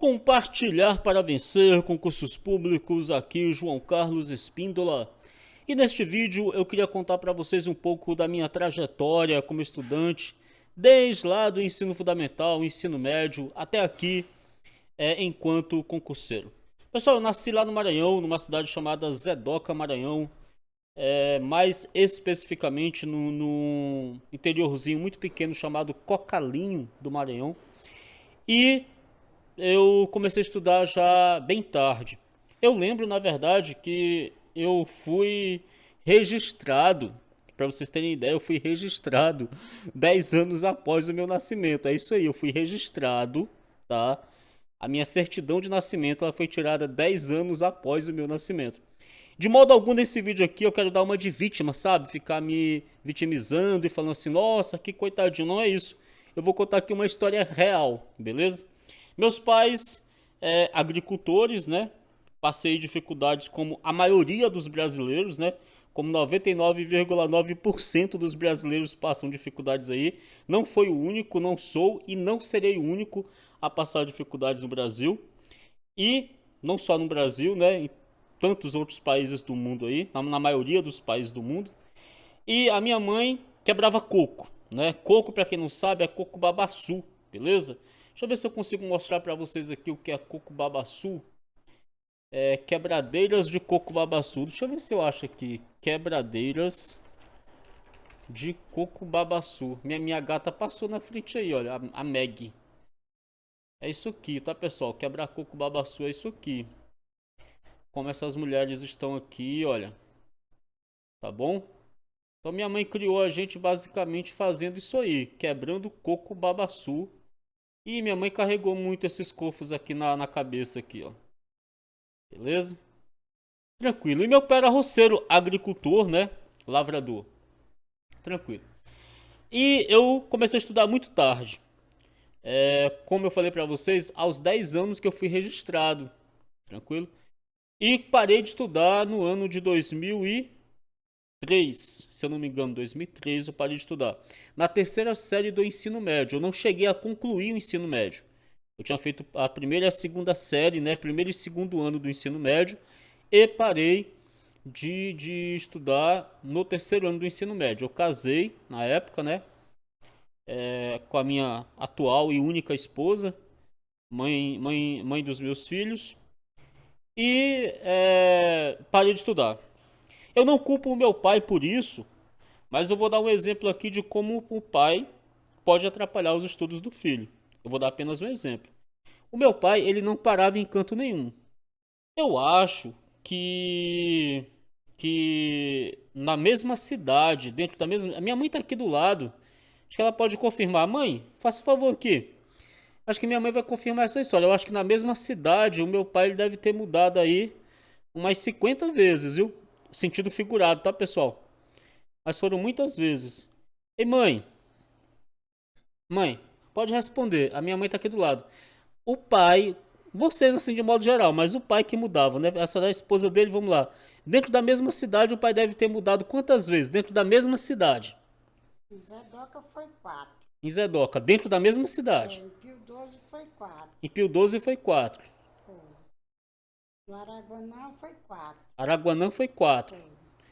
Compartilhar para vencer concursos públicos, aqui João Carlos Espíndola. E neste vídeo eu queria contar para vocês um pouco da minha trajetória como estudante, desde lá do ensino fundamental, ensino médio, até aqui, enquanto concurseiro. Pessoal, eu nasci lá no Maranhão, numa cidade chamada Zedoca, Maranhão, mais especificamente no interiorzinho muito pequeno chamado Cocalinho do Maranhão. E eu comecei a estudar já bem tarde. Eu lembro, na verdade, que eu fui registrado, para vocês terem ideia, eu fui registrado 10 anos após o meu nascimento. É isso aí, eu fui registrado, tá? A minha certidão de nascimento ela foi tirada 10 anos após o meu nascimento. De modo algum, nesse vídeo aqui, eu quero dar uma de vítima, sabe? Ficar me vitimizando e falando assim, nossa, que coitadinho, não é isso. Eu vou contar aqui uma história real, beleza? Meus pais, agricultores, né? Passei dificuldades como a maioria dos brasileiros, né? Como 99,9% dos brasileiros passam dificuldades aí. Não foi o único, não sou e não serei o único a passar dificuldades no Brasil. E não só no Brasil, né? Em tantos outros países do mundo aí, na maioria dos países do mundo. E a minha mãe quebrava coco, né? Coco, para quem não sabe, é coco babaçu, beleza? Deixa eu ver se eu consigo mostrar para vocês aqui o que é coco babaçu. Quebradeiras de coco babaçu. Deixa eu ver se eu acho aqui. Quebradeiras de coco babaçu. Minha gata passou na frente aí, olha. A Meg. É isso aqui, tá, pessoal? Quebrar coco babaçu é isso aqui. Como essas mulheres estão aqui, olha. Tá bom? Então minha mãe criou a gente basicamente fazendo isso aí. Quebrando coco babaçu. E minha mãe carregou muito esses cofos aqui na cabeça aqui, ó. Beleza? Tranquilo. E meu pai era roceiro, agricultor, né? Lavrador. Tranquilo. E eu comecei a estudar muito tarde. Como eu falei pra vocês, aos 10 anos que eu fui registrado. Tranquilo? E parei de estudar no ano de 2003. Se eu não me engano, 2003 eu parei de estudar. Na terceira série do ensino médio. Eu não cheguei a concluir o ensino médio. Eu tinha feito a primeira e a segunda série, né? Primeiro e segundo ano do ensino médio. E parei de estudar no terceiro ano do ensino médio. Eu casei na época, né? Com a minha atual e única esposa, mãe dos meus filhos. E parei de estudar. Eu não culpo o meu pai por isso, mas eu vou dar um exemplo aqui de como o pai pode atrapalhar os estudos do filho. Eu vou dar apenas um exemplo. O meu pai, ele não parava em canto nenhum. Eu acho que na mesma cidade, dentro da mesma, a minha mãe tá aqui do lado. Acho que ela pode confirmar. Mãe, faça favor aqui. Acho que minha mãe vai confirmar essa história. Eu acho que na mesma cidade, o meu pai ele deve ter mudado aí umas 50 vezes, viu? Sentido figurado, tá, pessoal? Mas foram muitas vezes. Ei, mãe, pode responder. A minha mãe tá aqui do lado. O pai, vocês assim de modo geral, mas o pai que mudava, né? Essa era a esposa dele, vamos lá. Dentro da mesma cidade, o pai deve ter mudado quantas vezes? Dentro da mesma cidade. Em Zedoca foi 4. Em Zedoca, dentro da mesma cidade. Em Pio 12 foi 4. Em Pio 12 foi 4. Foi. No Araguanã foi 4. Araguanã foi 4. Foi.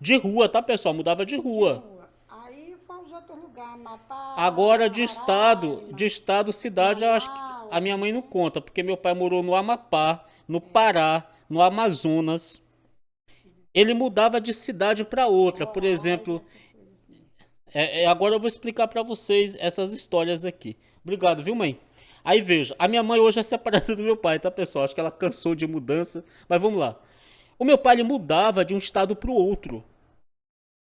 De rua, tá, pessoal? Mudava de De rua. rua. Aí foi os outros lugares, Amapá, Agora de Roraima, estado, cidade, eu acho que a Manaus. minha mãe não conta, porque meu pai morou no Amapá, no Pará, no Amazonas. Ele mudava de cidade para outra, por Roraima, exemplo. essas coisas assim. Agora eu vou explicar para vocês essas histórias aqui. Obrigado, viu, mãe? Aí veja, a minha mãe hoje é separada do meu pai, tá, pessoal? Acho que ela cansou de mudança, mas vamos lá. O meu pai ele mudava de um estado para o outro.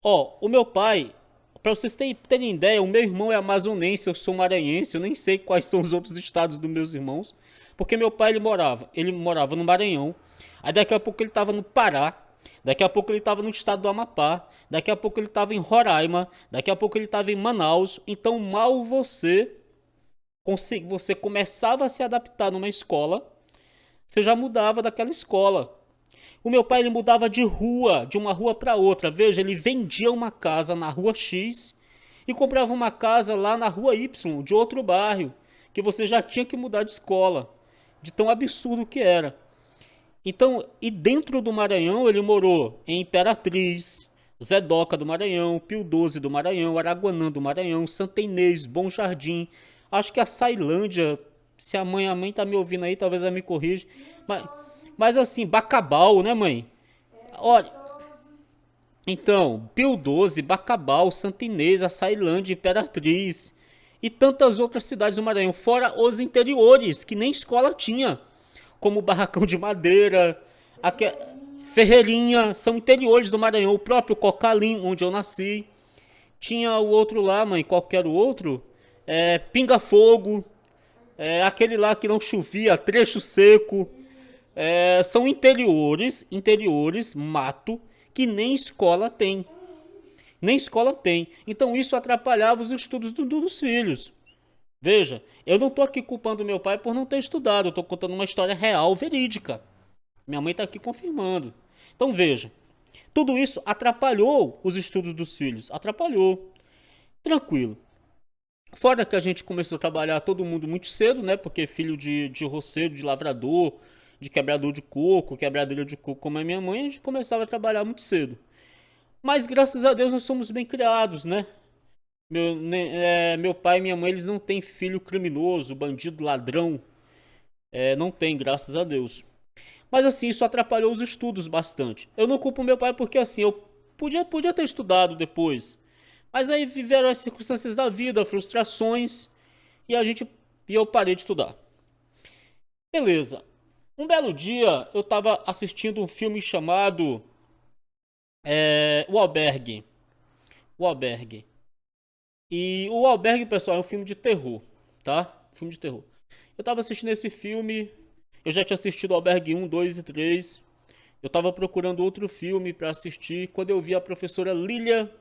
Ó, o meu pai, para vocês terem ideia, o meu irmão é amazonense, eu sou maranhense, eu nem sei quais são os outros estados dos meus irmãos, porque meu pai ele morava no Maranhão, aí daqui a pouco ele estava no Pará, daqui a pouco ele estava no estado do Amapá, daqui a pouco ele estava em Roraima, daqui a pouco ele estava em Manaus, então mal você começava a se adaptar numa escola, você já mudava daquela escola. O meu pai ele mudava de rua, de uma rua para outra. Veja, ele vendia uma casa na rua X e comprava uma casa lá na rua Y, de outro bairro, que você já tinha que mudar de escola. de tão absurdo que era. Então, e dentro do Maranhão ele morou em Imperatriz, Zedoca do Maranhão, Pio XII do Maranhão, Araguanã do Maranhão, Santa Inês, Bom Jardim, acho que a Sailândia, se a mãe tá me ouvindo aí, talvez ela me corrija, mas, mas assim, Bacabal, né, mãe? Olha, então, Pio XII, Bacabal, Santa Inês, Açailândia, Imperatriz e tantas outras cidades do Maranhão, fora os interiores, que nem escola tinha, como Barracão de Madeira, aque- Ferreirinha, são interiores do Maranhão, o próprio Cocalim, onde eu nasci. Tinha o outro lá, mãe, qualquer outro, Pinga Fogo, aquele lá que não chovia, Trecho Seco, são interiores, mato, que nem escola tem. Nem escola tem. Então isso atrapalhava os estudos dos filhos. Veja, eu não estou aqui culpando meu pai por não ter estudado, eu estou contando uma história real, verídica. Minha mãe está aqui confirmando. Então veja, tudo isso atrapalhou os estudos dos filhos. Atrapalhou. Tranquilo. Fora que a gente começou a trabalhar todo mundo muito cedo, né? Porque filho de roceiro, de lavrador, de quebrador de coco, quebradeira de coco, como é minha mãe, a gente começava a trabalhar muito cedo. Mas graças a Deus nós somos bem criados, né? Meu pai e minha mãe, eles não têm filho criminoso, bandido, ladrão. Não tem, graças a Deus. Mas assim, isso atrapalhou os estudos bastante. Eu não culpo meu pai porque assim, eu podia ter estudado depois. Mas aí viveram as circunstâncias da vida, frustrações, e eu parei de estudar. Beleza. Um belo dia eu estava assistindo um filme chamado O Albergue. O Albergue. E o Albergue, pessoal, é um filme de terror, tá? Filme de terror. Eu tava assistindo esse filme, eu já tinha assistido o Albergue 1, 2 e 3. Eu tava procurando outro filme pra assistir quando eu vi a professora Lília,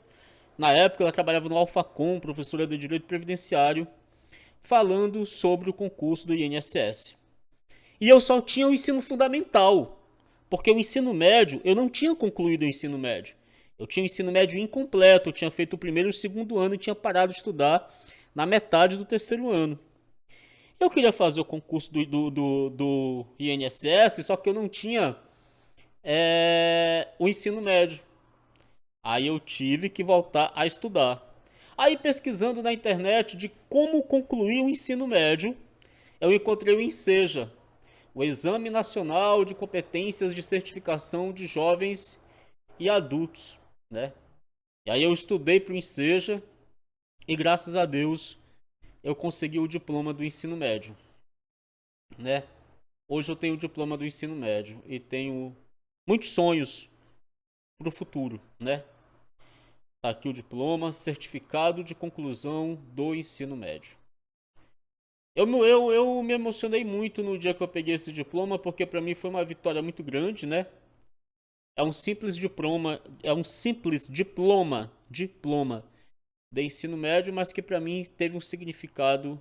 na época ela trabalhava no Alfacom, professora de Direito Previdenciário, falando sobre o concurso do INSS. E eu só tinha o ensino fundamental, porque o ensino médio, eu não tinha concluído o ensino médio. Eu tinha o ensino médio incompleto, eu tinha feito o primeiro e o segundo ano e tinha parado de estudar na metade do terceiro ano. Eu queria fazer o concurso do INSS, só que eu não tinha o ensino médio. Aí eu tive que voltar a estudar. Aí pesquisando na internet de como concluir o ensino médio, eu encontrei o INSEJA, o Exame Nacional de Competências de Certificação de Jovens e Adultos, né? E aí eu estudei para o INSEJA e graças a Deus eu consegui o diploma do ensino médio, né? Hoje eu tenho o diploma do ensino médio e tenho muitos sonhos para o futuro, né? Tá aqui o diploma, certificado de conclusão do ensino médio. Eu me emocionei muito no dia que eu peguei esse diploma, porque para mim foi uma vitória muito grande, né? É um simples diploma de ensino médio, mas que para mim teve um significado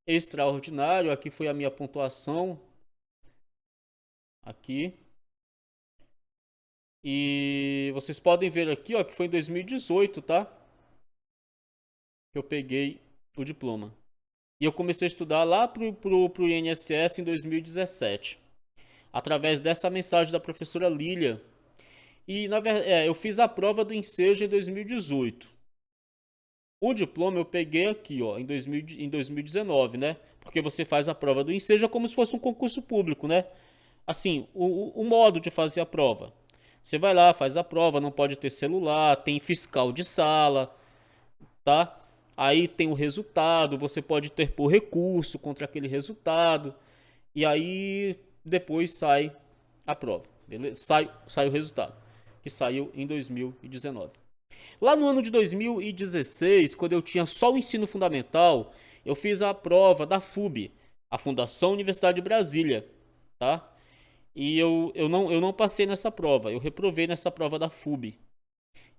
extraordinário. Aqui foi a minha pontuação, aqui. E vocês podem ver aqui, ó, que foi em 2018, tá? Que eu peguei o diploma. E eu comecei a estudar lá pro INSS em 2017, através dessa mensagem da professora Lília. E na verdade, eu fiz a prova do Ensejo em 2018. O diploma eu peguei aqui, ó, em 2019, né? Porque você faz a prova do Ensejo como se fosse um concurso público, né? Assim, o modo de fazer a prova. Você vai lá, faz a prova, não pode ter celular, tem fiscal de sala, tá? Aí tem o resultado, você pode ter por recurso contra aquele resultado. E aí depois sai a prova, beleza? Sai o resultado, que saiu em 2019. Lá no ano de 2016, quando eu tinha só o ensino fundamental, eu fiz a prova da FUB, a Fundação Universidade de Brasília, tá? E eu não passei nessa prova, eu reprovei nessa prova da FUB.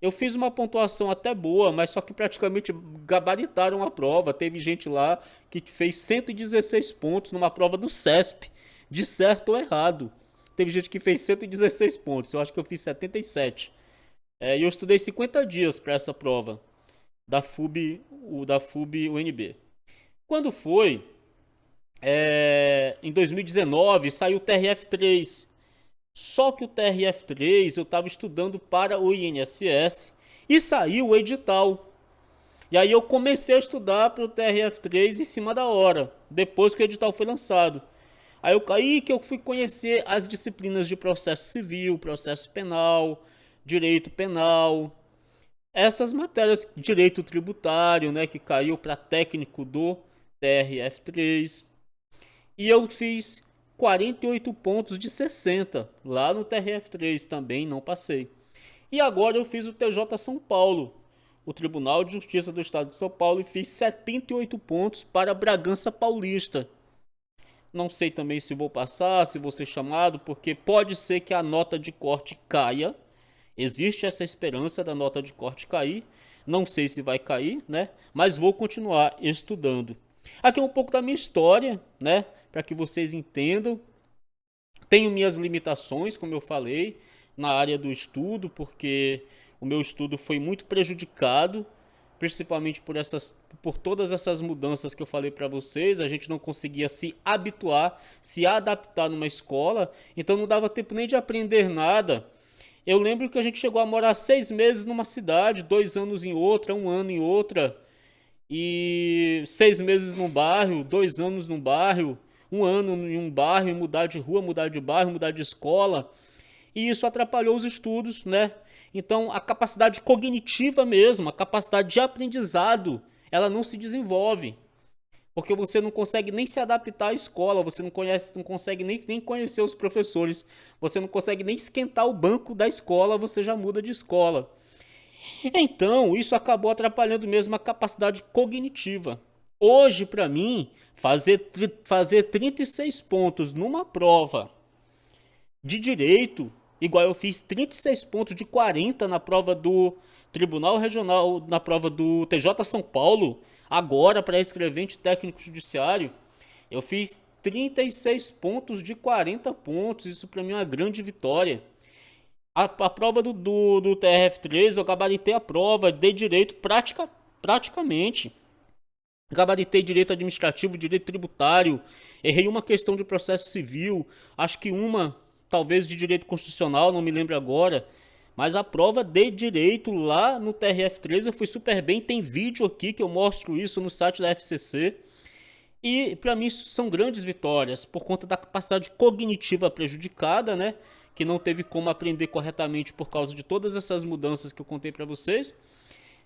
Eu fiz uma pontuação até boa, mas só que praticamente gabaritaram a prova. Teve gente lá que fez 116 pontos numa prova do CESP, de certo ou errado. Teve gente que fez 116 pontos, eu acho que eu fiz 77. E eu estudei 50 dias para essa prova da FUB UNB. Quando foi em 2019 saiu o TRF3. Só que o TRF3 eu estava estudando para o INSS e saiu o edital. E aí eu comecei a estudar para o TRF3 em cima da hora, depois que o edital foi lançado. Aí que eu fui conhecer as disciplinas de processo civil, processo penal, direito penal, essas matérias, direito tributário, né, que caiu para técnico do TRF3. E eu fiz 48 pontos de 60 lá no TRF3 também, não passei. E agora eu fiz o TJ São Paulo, o Tribunal de Justiça do Estado de São Paulo, e fiz 78 pontos para Bragança Paulista. Não sei também se vou passar, se vou ser chamado, porque pode ser que a nota de corte caia. Existe essa esperança da nota de corte cair. Não sei se vai cair, né? Mas vou continuar estudando. Aqui é um pouco da minha história, né? Para que vocês entendam. Tenho minhas limitações, como eu falei, na área do estudo, porque o meu estudo foi muito prejudicado, principalmente por todas essas mudanças que eu falei para vocês. A gente não conseguia se habituar, se adaptar numa escola, então não dava tempo nem de aprender nada. Eu lembro que a gente chegou a morar 6 meses numa cidade, 2 anos em outra, 1 ano em outra, e 6 meses num bairro, 2 anos num bairro, 1 ano em um bairro, mudar de rua, mudar de bairro, mudar de escola. E isso atrapalhou os estudos, né? Então a capacidade cognitiva mesmo, a capacidade de aprendizado, ela não se desenvolve. Porque você não consegue nem se adaptar à escola, você não consegue nem conhecer os professores, você não consegue nem esquentar o banco da escola, você já muda de escola. Então, isso acabou atrapalhando mesmo a capacidade cognitiva. Hoje, para mim, fazer 36 pontos numa prova de direito, igual eu fiz 36 pontos de 40 na prova do Tribunal Regional, na prova do TJ São Paulo, agora para escrevente técnico judiciário, eu fiz 36 pontos de 40 pontos, isso para mim é uma grande vitória. A prova do TRF3, eu gabaritei a prova, dei direito praticamente. Gabaritei direito administrativo, direito tributário, errei uma questão de processo civil, acho que uma, talvez de direito constitucional, não me lembro agora. Mas a prova de direito lá no TRF3 eu fui super bem, tem vídeo aqui que eu mostro isso no site da FCC. E para mim isso são grandes vitórias, por conta da capacidade cognitiva prejudicada, né? Que não teve como aprender corretamente por causa de todas essas mudanças que eu contei para vocês.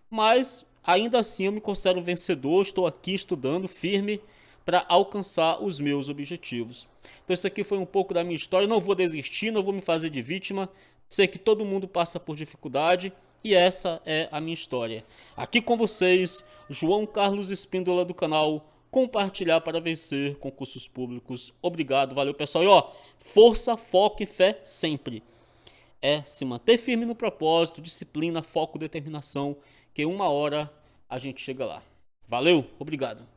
Mas ainda assim eu me considero vencedor, estou aqui estudando firme para alcançar os meus objetivos. Então isso aqui foi um pouco da minha história, não vou desistir, não vou me fazer de vítima, sei que todo mundo passa por dificuldade e essa é a minha história. Aqui com vocês, João Carlos Espíndola do canal Compartilhar para Vencer Concursos Públicos. Obrigado, valeu pessoal. E ó, força, foco e fé sempre. É se manter firme no propósito, disciplina, foco, determinação, que uma hora a gente chega lá. Valeu, obrigado.